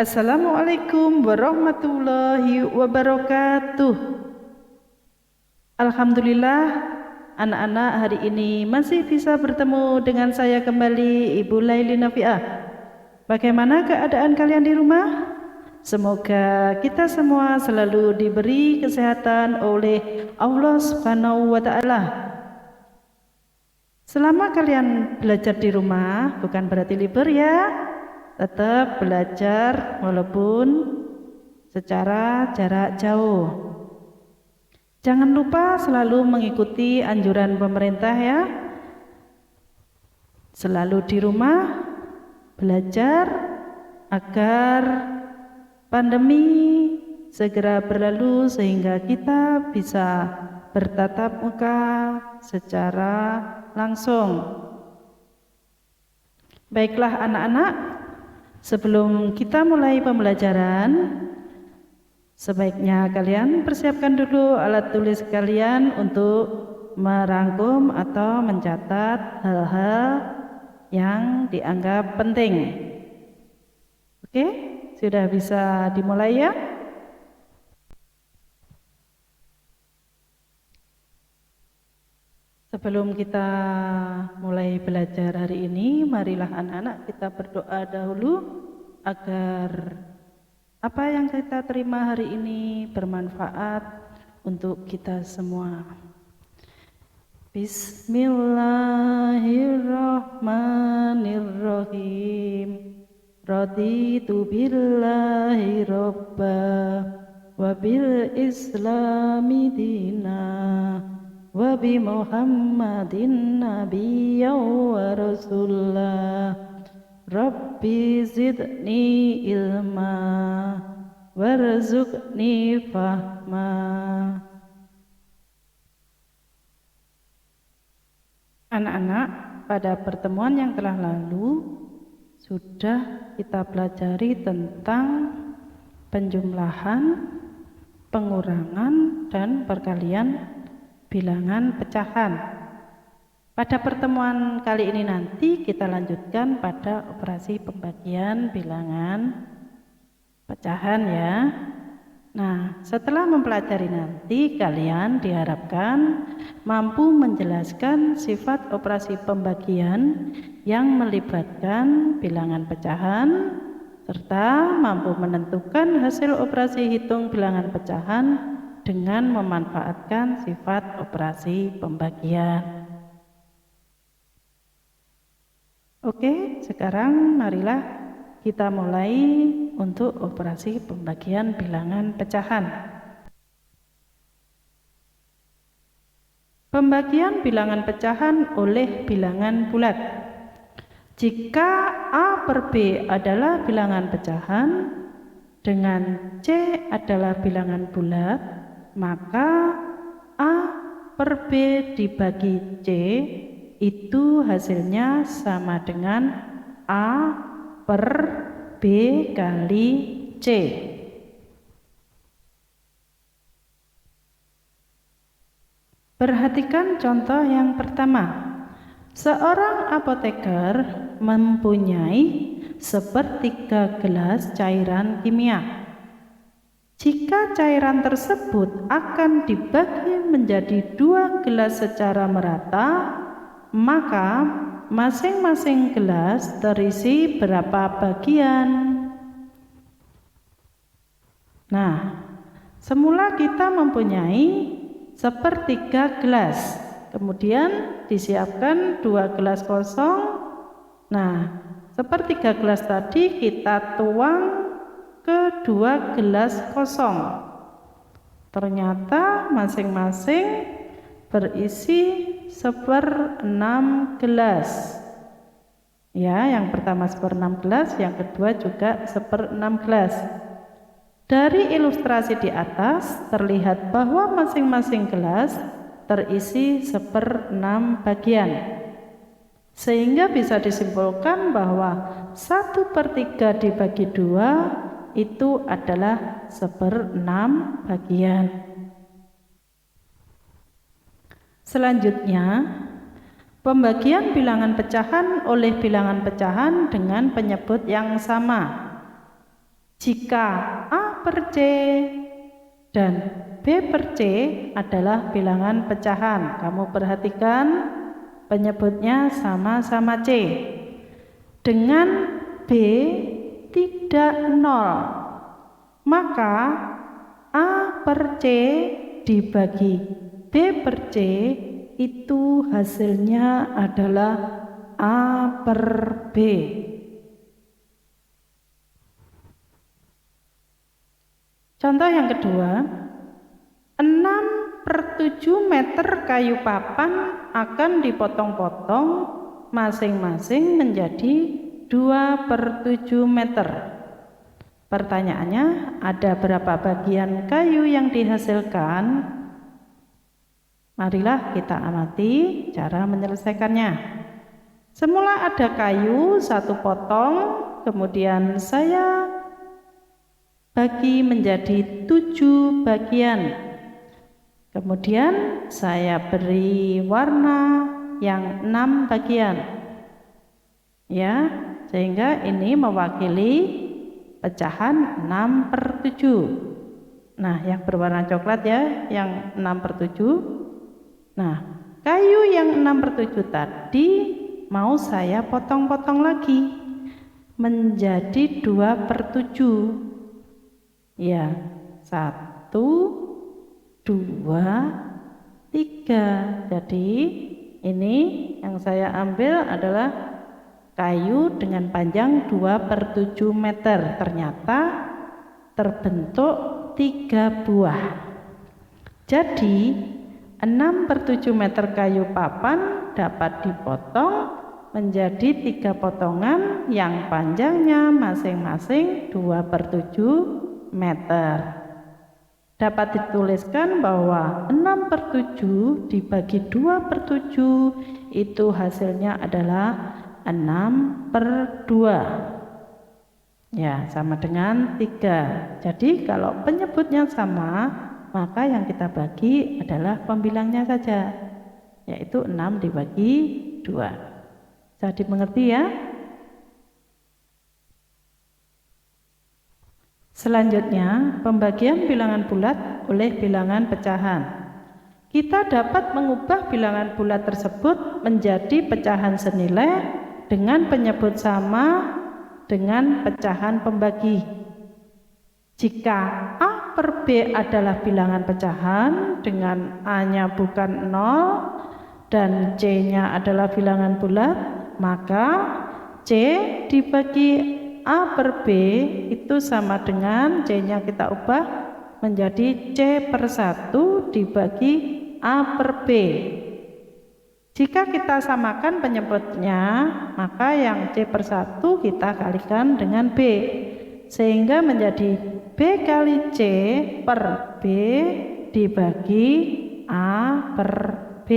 Assalamualaikum warahmatullahi wabarakatuh. Alhamdulillah, anak-anak hari ini masih bisa bertemu dengan saya kembali, Ibu Laili Nafiah. Bagaimana keadaan kalian di rumah? Semoga kita semua selalu diberi kesehatan oleh Allah Subhanahu wa Ta'ala. Selama kalian belajar di rumah, bukan berarti libur ya, tetap belajar walaupun secara jarak jauh. Jangan lupa selalu mengikuti anjuran pemerintah ya. Selalu di rumah belajar agar pandemi segera berlalu sehingga kita bisa bertatap muka secara langsung. Baiklah anak-anak, sebelum kita mulai pembelajaran, sebaiknya kalian persiapkan dulu alat tulis kalian untuk merangkum atau mencatat hal-hal yang dianggap penting. Oke, sudah bisa dimulai ya? Sebelum kita mulai belajar hari ini, marilah anak-anak kita berdoa dahulu agar apa yang kita terima hari ini bermanfaat untuk kita semua. Bismillahirrahmanirrahim. Raditu billahi robba wa bil islami dina wa bi muhammadin nabiyya wa rasulullah. Rabbi zidni ilma warzuqni fahma. Anak-anak, pada pertemuan yang telah lalu sudah kita pelajari tentang penjumlahan, pengurangan, dan perkalian bilangan pecahan. Pada pertemuan kali ini nanti kita lanjutkan pada operasi pembagian bilangan pecahan ya. Nah, setelah mempelajari nanti kalian diharapkan mampu menjelaskan sifat operasi pembagian yang melibatkan bilangan pecahan serta mampu menentukan hasil operasi hitung bilangan pecahan dengan memanfaatkan sifat operasi pembagian. Oke, sekarang marilah kita mulai untuk operasi pembagian bilangan pecahan. Pembagian bilangan pecahan oleh bilangan bulat. Jika A per B adalah bilangan pecahan dengan C adalah bilangan bulat, maka A per B dibagi C itu hasilnya sama dengan A per B kali C. Perhatikan contoh yang pertama. Seorang apoteker mempunyai sepertiga gelas cairan kimia. Jika cairan tersebut akan dibagi menjadi 2 gelas secara merata, maka masing-masing gelas terisi berapa bagian? Nah, semula kita mempunyai sepertiga gelas, kemudian disiapkan 2 gelas kosong. Nah, sepertiga gelas tadi kita tuang ke 2 gelas kosong. Ternyata masing-masing berisi 1/6 gelas. Ya, yang pertama 1/6 gelas, yang kedua juga 1/6 gelas. Dari ilustrasi di atas terlihat bahwa masing-masing gelas terisi 1/6 bagian. Sehingga bisa disimpulkan bahwa 1/3 dibagi 2 itu adalah 1/6 bagian. Selanjutnya, pembagian bilangan pecahan oleh bilangan pecahan dengan penyebut yang sama. jika A per C dan B per C adalah bilangan pecahan. Kamu perhatikan penyebutnya sama-sama C. Dengan B tidak 0, maka A per C dibagi B per C itu hasilnya adalah A per B. Contoh yang kedua, 6/7 meter kayu papan akan dipotong-potong masing-masing menjadi 2/7 meter. Pertanyaannya, ada berapa bagian kayu yang dihasilkan? Marilah kita amati cara menyelesaikannya. Semula ada kayu 1 potong, kemudian saya bagi menjadi 7 bagian. Kemudian saya beri warna yang 6 bagian. Ya, sehingga ini mewakili pecahan 6/7. Nah, yang berwarna coklat ya, yang 6/7. Nah, kayu yang 6/7 tadi mau saya potong-potong lagi menjadi 2/7. Ya, 1, 2, 3. Jadi ini yang saya ambil adalah kayu dengan panjang 2/7 meter. Ternyata terbentuk 3 buah. Jadi 6/7 meter kayu papan dapat dipotong menjadi 3 potongan yang panjangnya masing-masing 2/7 meter. Dapat dituliskan bahwa 6/7 dibagi 2/7 itu hasilnya adalah 6/2. Ya, sama dengan 3. Jadi kalau penyebutnya sama, maka yang kita bagi adalah pembilangnya saja, yaitu 6 dibagi 2. Bisa dimengerti ya? Selanjutnya, pembagian bilangan bulat oleh bilangan pecahan. Kita dapat mengubah bilangan bulat tersebut menjadi pecahan senilai dengan penyebut sama dengan pecahan pembagi. Jika A per B adalah bilangan pecahan dengan A-nya bukan 0 dan C-nya adalah bilangan bulat, maka C dibagi A per B itu sama dengan C-nya kita ubah menjadi C/1 dibagi A per B. Jika kita samakan penyebutnya, maka yang C/1 kita kalikan dengan B, sehingga menjadi B kali C per B dibagi A per B.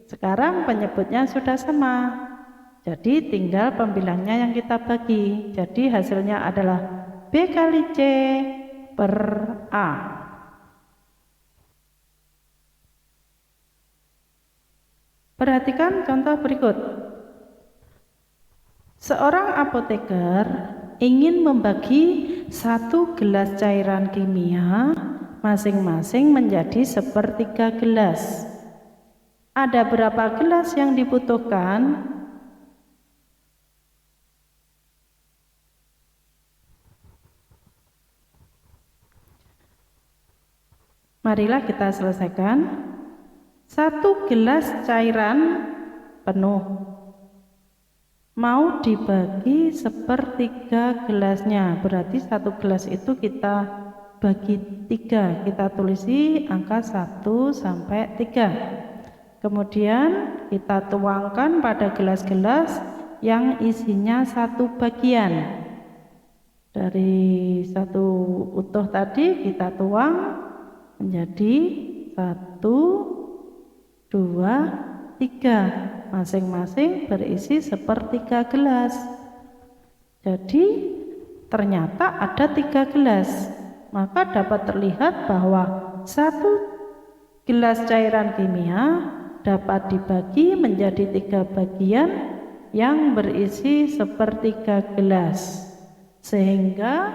Sekarang penyebutnya sudah sama, jadi tinggal pembilangnya yang kita bagi. Jadi hasilnya adalah B kali C per A. Perhatikan contoh berikut. Seorang apoteker ingin membagi 1 gelas cairan kimia masing-masing menjadi 1/3 gelas. Ada berapa gelas yang dibutuhkan? Marilah kita selesaikan. 1 gelas cairan penuh mau dibagi 1/3 gelasnya, berarti 1 gelas itu kita bagi 3, kita tulisi angka 1 sampai 3. Kemudian kita tuangkan pada gelas-gelas yang isinya 1 bagian. Dari 1 utuh tadi kita tuang menjadi 1, 2, 3, masing-masing berisi 1/3 gelas. Jadi ternyata ada 3 gelas, maka dapat terlihat bahwa 1 gelas cairan kimia dapat dibagi menjadi 3 bagian yang berisi 1/3 gelas, sehingga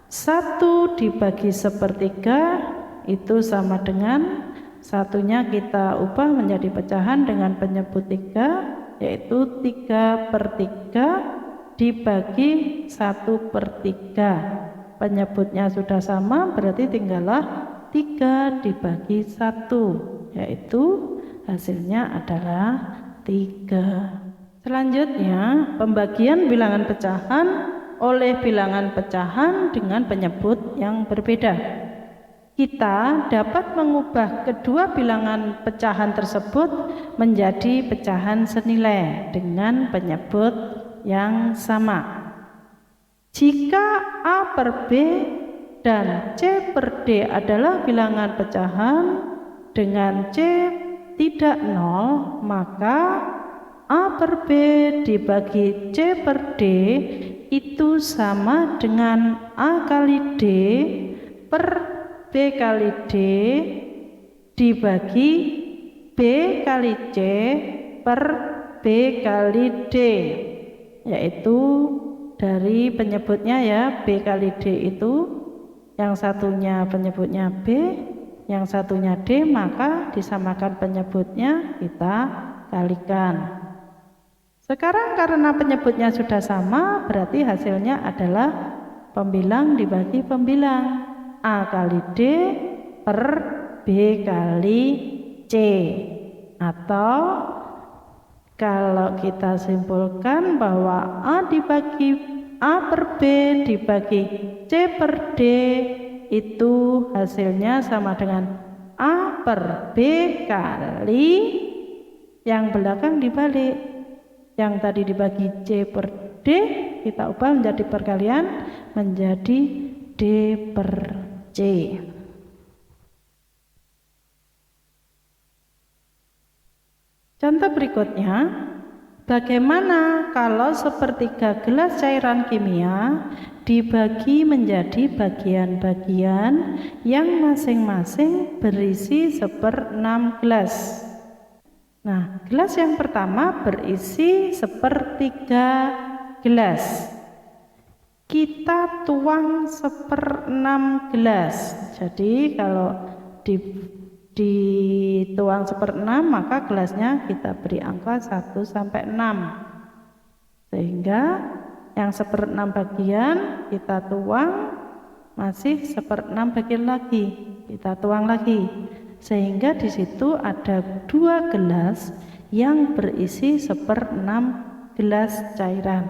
1 dibagi 1/3 itu sama dengan satunya kita ubah menjadi pecahan dengan penyebut 3, yaitu 3/3 dibagi 1/3. Penyebutnya sudah sama, berarti tinggallah 3 dibagi 1, yaitu hasilnya adalah 3. Selanjutnya, pembagian bilangan pecahan oleh bilangan pecahan dengan penyebut yang berbeda. Kita dapat mengubah kedua bilangan pecahan tersebut menjadi pecahan senilai dengan penyebut yang sama. Jika A per B dan C per D adalah bilangan pecahan dengan C tidak 0, maka A per B dibagi C per D itu sama dengan A kali D per B kali D dibagi B kali C per B kali D, yaitu dari penyebutnya ya, B kali D itu yang satunya penyebutnya B, yang satunya D, maka disamakan penyebutnya, kita kalikan. Sekarang karena penyebutnya sudah sama, berarti hasilnya adalah pembilang dibagi pembilang, A kali D per B kali C. Atau kalau kita simpulkan bahwa A per B dibagi C per D itu hasilnya sama dengan A per B kali yang belakang dibalik. Yang tadi dibagi C per D kita ubah menjadi perkalian menjadi D per C. Contoh berikutnya, bagaimana kalau 1/3 gelas cairan kimia dibagi menjadi bagian-bagian yang masing-masing berisi 1/6 gelas. Nah, gelas yang pertama berisi 1/3 gelas. Kita tuang 1/6 gelas. Jadi kalau dituang 1/6 maka gelasnya kita beri angka 1 sampai 6. Sehingga yang 1/6 bagian kita tuang masih 1/6 bagian lagi, kita tuang lagi. Sehingga di situ ada 2 gelas yang berisi 1/6 gelas cairan.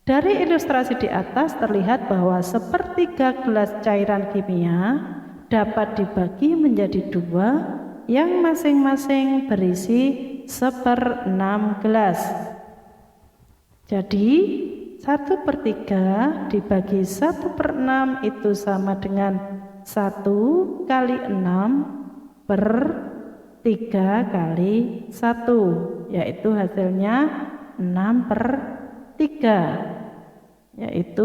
Dari ilustrasi di atas terlihat bahwa 1/3 gelas cairan kimia dapat dibagi menjadi 2 yang masing-masing berisi 1/6 gelas. Jadi 1/3 dibagi 1/6 itu sama dengan 1 kali 6 per 3 kali 1, yaitu hasilnya 6/3, yaitu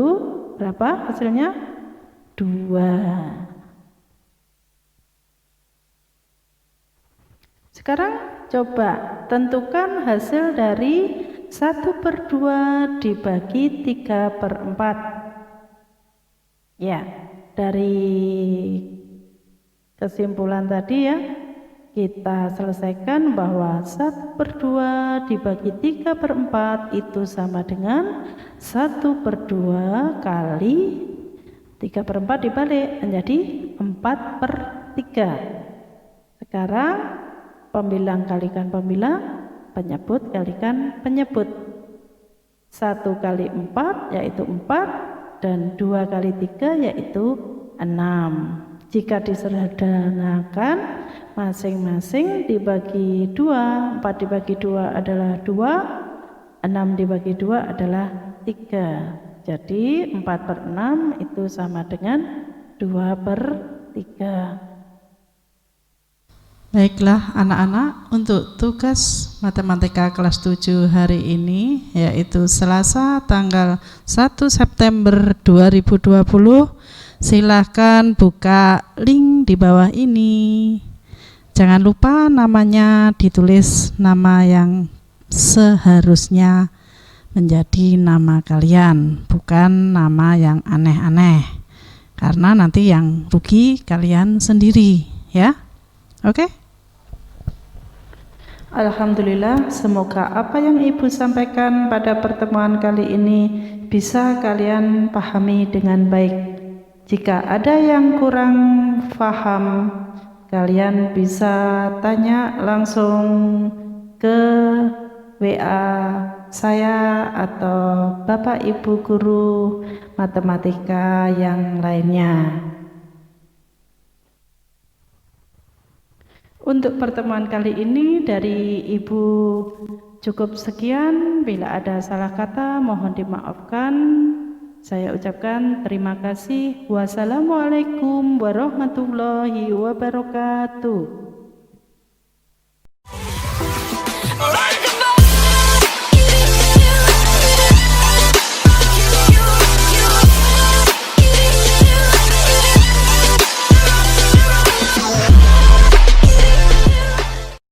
berapa hasilnya? 2. Sekarang coba tentukan hasil dari 1/2 dibagi 3/4. Ya, dari kesimpulan tadi ya, kita selesaikan bahwa 1/2 dibagi 3/4 itu sama dengan 1/2 kali 3/4 dibalik menjadi 4/3. Sekarang pembilang kalikan pembilang, penyebut kalikan penyebut. 1 kali 4 yaitu 4 dan 2 kali 3 yaitu 6. Jika disederhanakan masing-masing dibagi 2, 4 dibagi 2 adalah 2, 6 dibagi 2 adalah 3. Jadi 4/6 itu sama dengan 2/3. Baiklah anak-anak, untuk tugas matematika kelas 7 hari ini, yaitu Selasa tanggal 1 September 2020, silahkan buka link di bawah ini. Jangan lupa namanya ditulis nama yang seharusnya menjadi nama kalian, bukan nama yang aneh-aneh. karena nanti yang rugi kalian sendiri ya. Oke? Alhamdulillah, semoga apa yang Ibu sampaikan pada pertemuan kali ini bisa kalian pahami dengan baik. Jika ada yang kurang paham, kalian bisa tanya langsung ke WA saya atau Bapak Ibu guru matematika yang lainnya. Untuk pertemuan kali ini dari Ibu cukup sekian. Bila ada salah kata mohon dimaafkan. Saya ucapkan terima kasih. Wassalamualaikum warahmatullahi wabarakatuh.